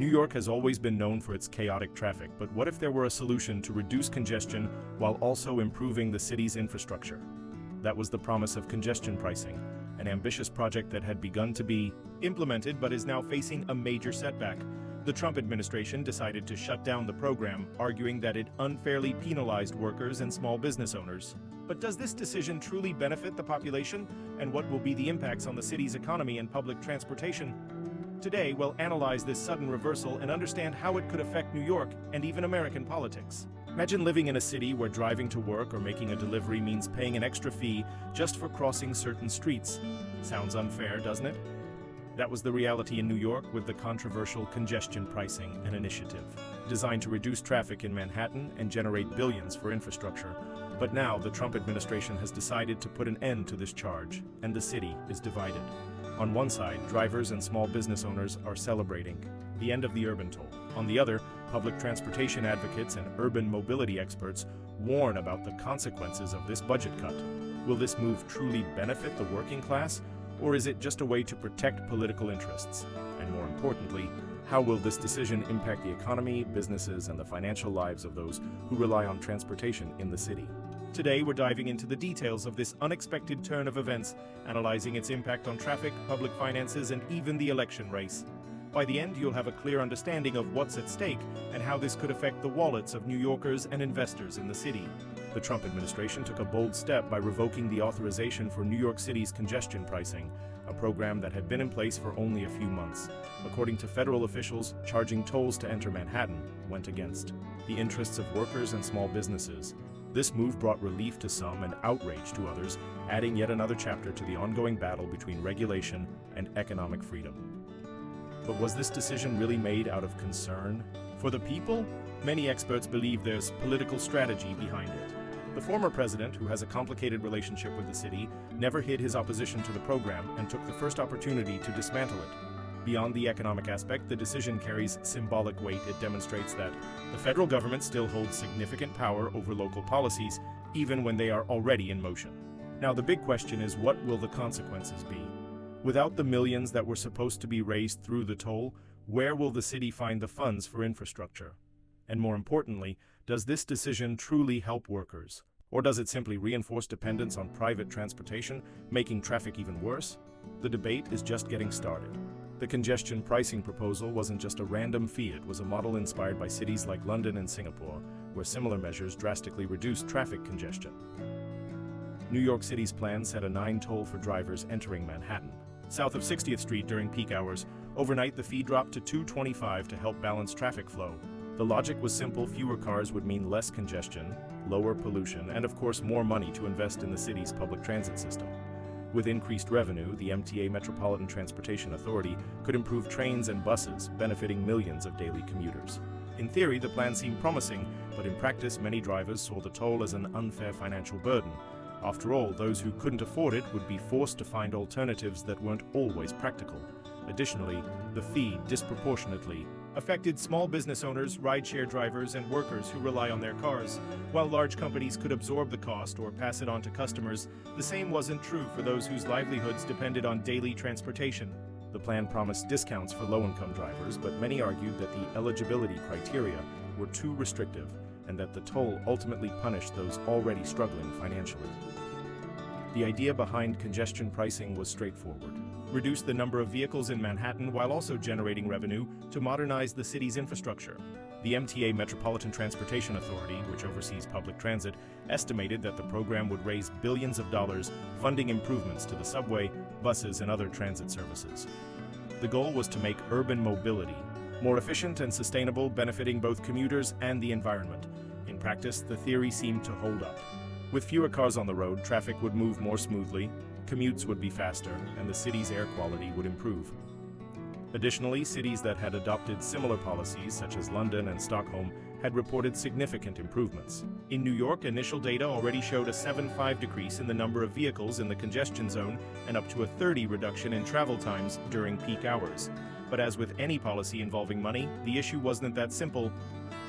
New York has always been known for its chaotic traffic, but what if there were a solution to reduce congestion while also improving the city's infrastructure? That was the promise of congestion pricing, an ambitious project that had begun to be implemented but is now facing a major setback. The Trump administration decided to shut down the program, arguing that it unfairly penalized workers and small business owners. But does this decision truly benefit the population? And what will be the impacts on the city's economy and public transportation? Today, we'll analyze this sudden reversal and understand how it could affect New York and even American politics. Imagine living in a city where driving to work or making a delivery means paying an extra fee just for crossing certain streets. Sounds unfair, doesn't it? That was the reality in New York with the controversial congestion pricing, an initiative designed to reduce traffic in Manhattan and generate billions for infrastructure. But now the Trump administration has decided to put an end to this charge, and the city is divided. On one side, drivers and small business owners are celebrating the end of the urban toll. On the other, public transportation advocates and urban mobility experts warn about the consequences of this budget cut. Will this move truly benefit the working class, or is it just a way to protect political interests? And more importantly, how will this decision impact the economy, businesses, and the financial lives of those who rely on transportation in the city? Today, we're diving into the details of this unexpected turn of events, analyzing its impact on traffic, public finances, and even the election race. By the end, you'll have a clear understanding of what's at stake and how this could affect the wallets of New Yorkers and investors in the city. The Trump administration took a bold step by revoking the authorization for New York City's congestion pricing, a program that had been in place for only a few months. According to federal officials, charging tolls to enter Manhattan went against the interests of workers and small businesses. This move brought relief to some and outrage to others, adding yet another chapter to the ongoing battle between regulation and economic freedom. But was this decision really made out of concern for the people? Many experts believe there's political strategy behind it. The former president, who has a complicated relationship with the city, never hid his opposition to the program and took the first opportunity to dismantle it. Beyond the economic aspect, the decision carries symbolic weight. It demonstrates that the federal government still holds significant power over local policies, even when they are already in motion. Now, the big question is, what will the consequences be? Without the millions that were supposed to be raised through the toll, where will the city find the funds for infrastructure? And more importantly, does this decision truly help workers? Or does it simply reinforce dependence on private transportation, making traffic even worse? The debate is just getting started. The congestion pricing proposal wasn't just a random fee, it was a model inspired by cities like London and Singapore, where similar measures drastically reduced traffic congestion. New York City's plan set a 9 toll for drivers entering Manhattan. South of 60th Street during peak hours, overnight the fee dropped to $2.25 to help balance traffic flow. The logic was simple: fewer cars would mean less congestion, lower pollution, and of course more money to invest in the city's public transit system. With increased revenue, the MTA Metropolitan Transportation Authority could improve trains and buses, benefiting millions of daily commuters. In theory, the plan seemed promising, but in practice many drivers saw the toll as an unfair financial burden. After all, those who couldn't afford it would be forced to find alternatives that weren't always practical. Additionally, the fee disproportionately affected small business owners, rideshare drivers, and workers who rely on their cars. While large companies could absorb the cost or pass it on to customers, the same wasn't true for those whose livelihoods depended on daily transportation. The plan promised discounts for low-income drivers, but many argued that the eligibility criteria were too restrictive and that the toll ultimately punished those already struggling financially. The idea behind congestion pricing was straightforward: reduce the number of vehicles in Manhattan while also generating revenue to modernize the city's infrastructure. The MTA Metropolitan Transportation Authority, which oversees public transit, estimated that the program would raise billions of dollars funding improvements to the subway, buses, and other transit services. The goal was to make urban mobility more efficient and sustainable, benefiting both commuters and the environment. In practice, the theory seemed to hold up. With fewer cars on the road, traffic would move more smoothly, commutes would be faster, and the city's air quality would improve. Additionally, cities that had adopted similar policies, such as London and Stockholm, had reported significant improvements. In New York, initial data already showed a 7.5 decrease in the number of vehicles in the congestion zone and up to a 30 reduction in travel times during peak hours. But as with any policy involving money, the issue wasn't that simple.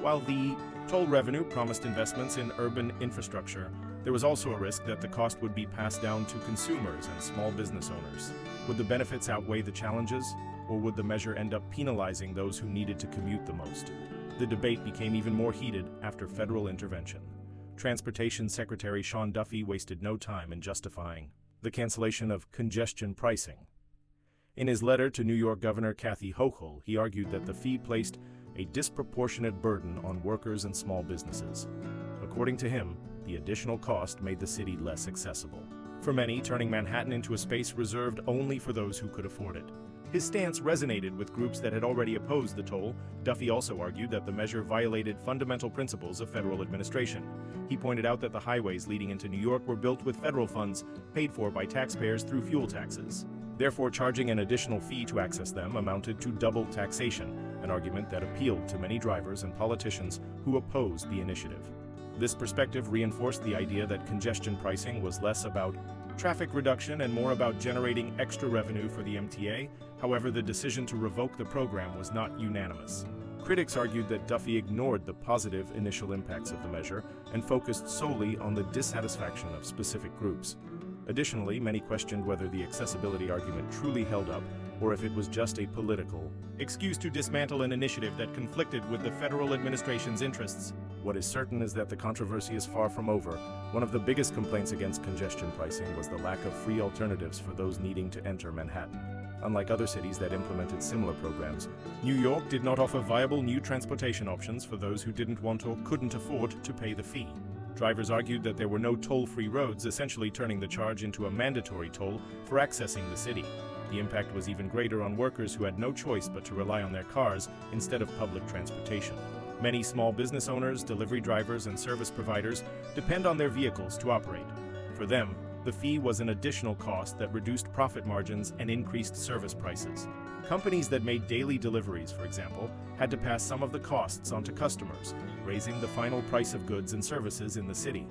While the toll revenue promised investments in urban infrastructure, there was also a risk that the cost would be passed down to consumers and small business owners. Would the benefits outweigh the challenges? or would the measure end up penalizing those who needed to commute the most? The debate became even more heated after federal intervention. Transportation Secretary Sean Duffy wasted no time in justifying the cancellation of congestion pricing. In his letter to New York Governor Kathy Hochul, he argued that the fee placed a disproportionate burden on workers and small businesses. According to him, the additional cost made the city less accessible. For many, turning Manhattan into a space reserved only for those who could afford it. His stance resonated with groups that had already opposed the toll. Duffy also argued that the measure violated fundamental principles of federal administration. He pointed out that the highways leading into New York were built with federal funds, paid for by taxpayers through fuel taxes. Therefore, charging an additional fee to access them amounted to double taxation, an argument that appealed to many drivers and politicians who opposed the initiative. This perspective reinforced the idea that congestion pricing was less about traffic reduction and more about generating extra revenue for the MTA. However, the decision to revoke the program was not unanimous. Critics argued that Duffy ignored the positive initial impacts of the measure and focused solely on the dissatisfaction of specific groups. Additionally, many questioned whether the accessibility argument truly held up or if it was just a political excuse to dismantle an initiative that conflicted with the federal administration's interests. What is certain is that the controversy is far from over. One of the biggest complaints against congestion pricing was the lack of free alternatives for those needing to enter Manhattan. Unlike other cities that implemented similar programs, New York did not offer viable new transportation options for those who didn't want or couldn't afford to pay the fee. Drivers argued that there were no toll-free roads, essentially turning the charge into a mandatory toll for accessing the city. The impact was even greater on workers who had no choice but to rely on their cars instead of public transportation. Many small business owners, delivery drivers, and service providers depend on their vehicles to operate. For them, the fee was an additional cost that reduced profit margins and increased service prices. Companies that made daily deliveries, for example, had to pass some of the costs onto customers, raising the final price of goods and services in the city.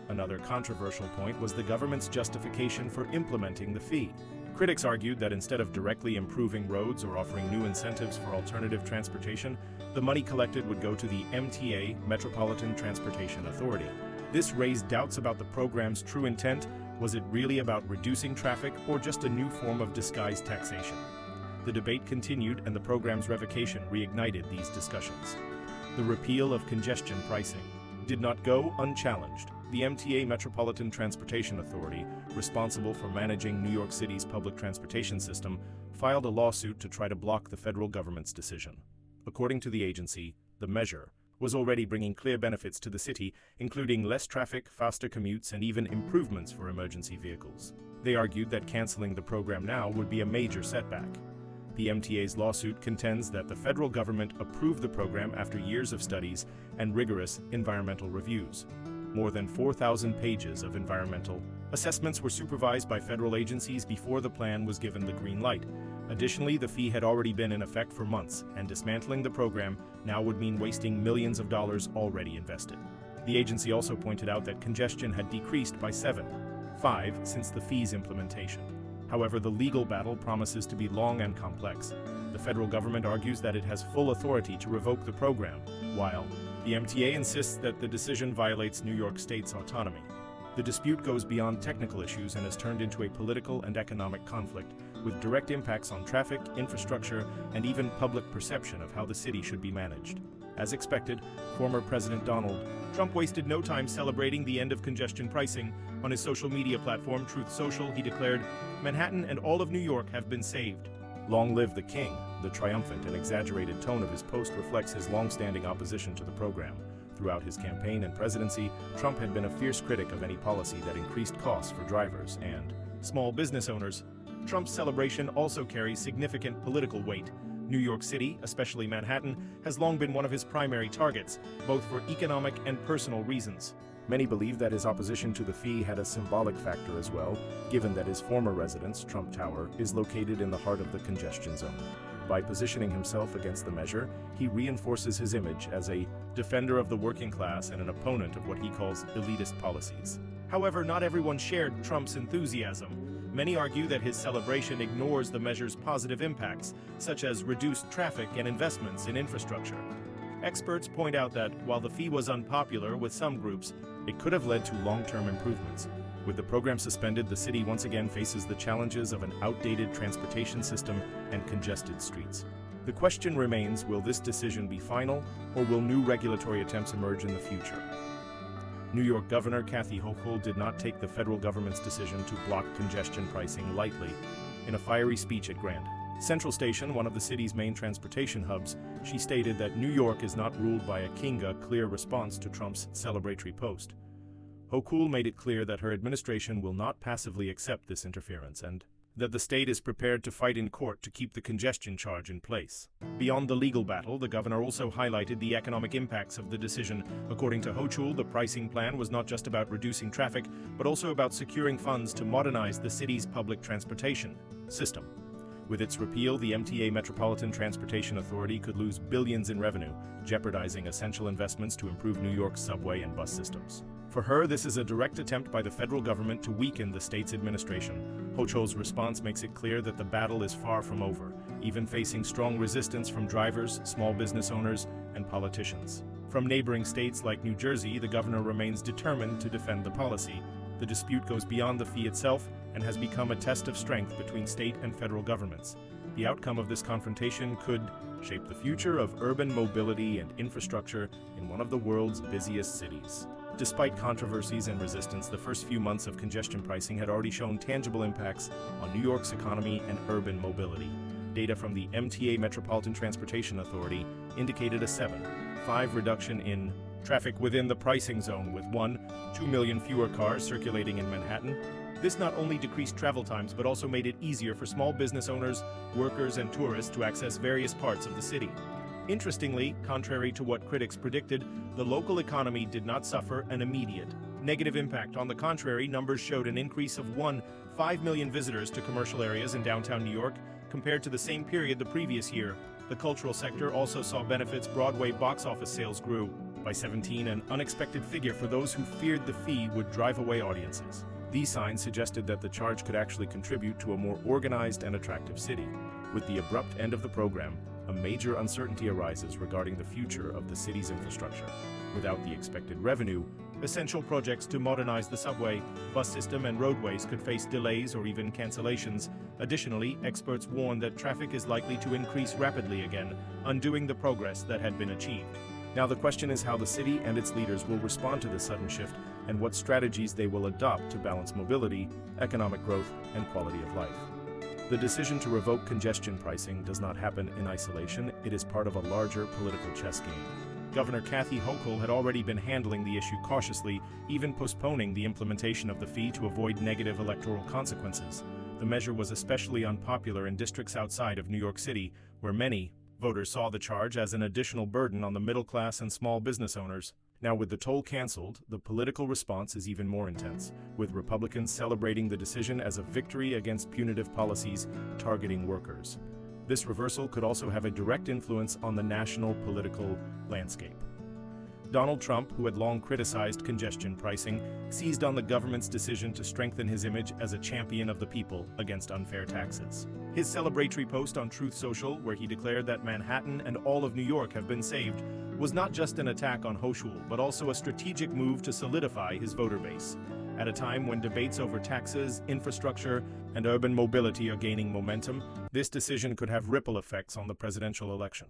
Another controversial point was the government's justification for implementing the fee. Critics argued that instead of directly improving roads or offering new incentives for alternative transportation, the money collected would go to the MTA, Metropolitan Transportation Authority. This raised doubts about the program's true intent. Was it really about reducing traffic or just a new form of disguised taxation? The debate continued, and the program's revocation reignited these discussions. The repeal of congestion pricing did not go unchallenged. The MTA, Metropolitan Transportation Authority, responsible for managing New York City's public transportation system, filed a lawsuit to try to block the federal government's decision. According to the agency, the measure was already bringing clear benefits to the city, including less traffic, faster commutes, and even improvements for emergency vehicles. They argued that canceling the program now would be a major setback. The MTA's lawsuit contends that the federal government approved the program after years of studies and rigorous environmental reviews. More than 4,000 pages of environmental assessments were supervised by federal agencies before the plan was given the green light. Additionally, the fee had already been in effect for months, and dismantling the program now would mean wasting millions of dollars already invested. The agency also pointed out that congestion had decreased by 7.5 since the fee's implementation. However, the legal battle promises to be long and complex. The federal government argues that it has full authority to revoke the program, while the MTA insists that the decision violates New York State's autonomy. The dispute goes beyond technical issues and has turned into a political and economic conflict, with direct impacts on traffic, infrastructure, and even public perception of how the city should be managed. As expected, former President Donald Trump wasted no time celebrating the end of congestion pricing. On his social media platform, Truth Social, he declared, "Manhattan and all of New York have been saved. Long live the king." The triumphant and exaggerated tone of his post reflects his long-standing opposition to the program. Throughout his campaign and presidency, Trump had been a fierce critic of any policy that increased costs for drivers and small business owners. Trump's celebration also carries significant political weight. New York City, especially Manhattan, has long been one of his primary targets, both for economic and personal reasons. Many believe that his opposition to the fee had a symbolic factor as well, given that his former residence, Trump Tower, is located in the heart of the congestion zone. By positioning himself against the measure, he reinforces his image as a defender of the working class and an opponent of what he calls elitist policies. However, not everyone shared Trump's enthusiasm. Many argue that his celebration ignores the measure's positive impacts, such as reduced traffic and investments in infrastructure. Experts point out that while the fee was unpopular with some groups, it could have led to long-term improvements. With the program suspended, the city once again faces the challenges of an outdated transportation system and congested streets. The question remains, will this decision be final, or will new regulatory attempts emerge in the future? New York Governor Kathy Hochul did not take the federal government's decision to block congestion pricing lightly. In a fiery speech at Grand Central Station, one of the city's main transportation hubs, she stated that New York is not ruled by a clear response to Trump's celebratory post. Hochul made it clear that her administration will not passively accept this interference and that the state is prepared to fight in court to keep the congestion charge in place. Beyond the legal battle, the governor also highlighted the economic impacts of the decision. According to Hochul, the pricing plan was not just about reducing traffic, but also about securing funds to modernize the city's public transportation system. With its repeal, the MTA Metropolitan Transportation Authority could lose billions in revenue, jeopardizing essential investments to improve New York's subway and bus systems. For her, this is a direct attempt by the federal government to weaken the state's administration. Hochul's response makes it clear that the battle is far from over, even facing strong resistance from drivers, small business owners, and politicians. From neighboring states like New Jersey, the governor remains determined to defend the policy. The dispute goes beyond the fee itself and has become a test of strength between state and federal governments. The outcome of this confrontation could shape the future of urban mobility and infrastructure in one of the world's busiest cities. Despite controversies and resistance, the first few months of congestion pricing had already shown tangible impacts on New York's economy and urban mobility. Data from the MTA Metropolitan Transportation Authority indicated a 7.5% reduction in traffic within the pricing zone, with 2 million fewer cars circulating in Manhattan. This not only decreased travel times, but also made it easier for small business owners, workers, and tourists to access various parts of the city. Interestingly, contrary to what critics predicted, the local economy did not suffer an immediate negative impact. On the contrary, numbers showed an increase of 5 million visitors to commercial areas in downtown New York compared to the same period the previous year. The cultural sector also saw benefits. Broadway box office sales grew by 17%, an unexpected figure for those who feared the fee would drive away audiences. These signs suggested that the charge could actually contribute to a more organized and attractive city. With the abrupt end of the program, a major uncertainty arises regarding the future of the city's infrastructure. Without the expected revenue, essential projects to modernize the subway, bus system, and roadways could face delays or even cancellations. Additionally, experts warn that traffic is likely to increase rapidly again, undoing the progress that had been achieved. Now the question is how the city and its leaders will respond to this sudden shift and what strategies they will adopt to balance mobility, economic growth, and quality of life. The decision to revoke congestion pricing does not happen in isolation. It is part of a larger political chess game. Governor Kathy Hochul had already been handling the issue cautiously, even postponing the implementation of the fee to avoid negative electoral consequences. The measure was especially unpopular in districts outside of New York City, where many voters saw the charge as an additional burden on the middle class and small business owners. Now, with the toll canceled, the political response is even more intense, with Republicans celebrating the decision as a victory against punitive policies targeting workers. This reversal could also have a direct influence on the national political landscape. Donald Trump, who had long criticized congestion pricing, seized on the government's decision to strengthen his image as a champion of the people against unfair taxes. His celebratory post on Truth Social, where he declared that Manhattan and all of New York have been saved, was not just an attack on Hochul, but also a strategic move to solidify his voter base. At a time when debates over taxes, infrastructure, and urban mobility are gaining momentum, this decision could have ripple effects on the presidential election.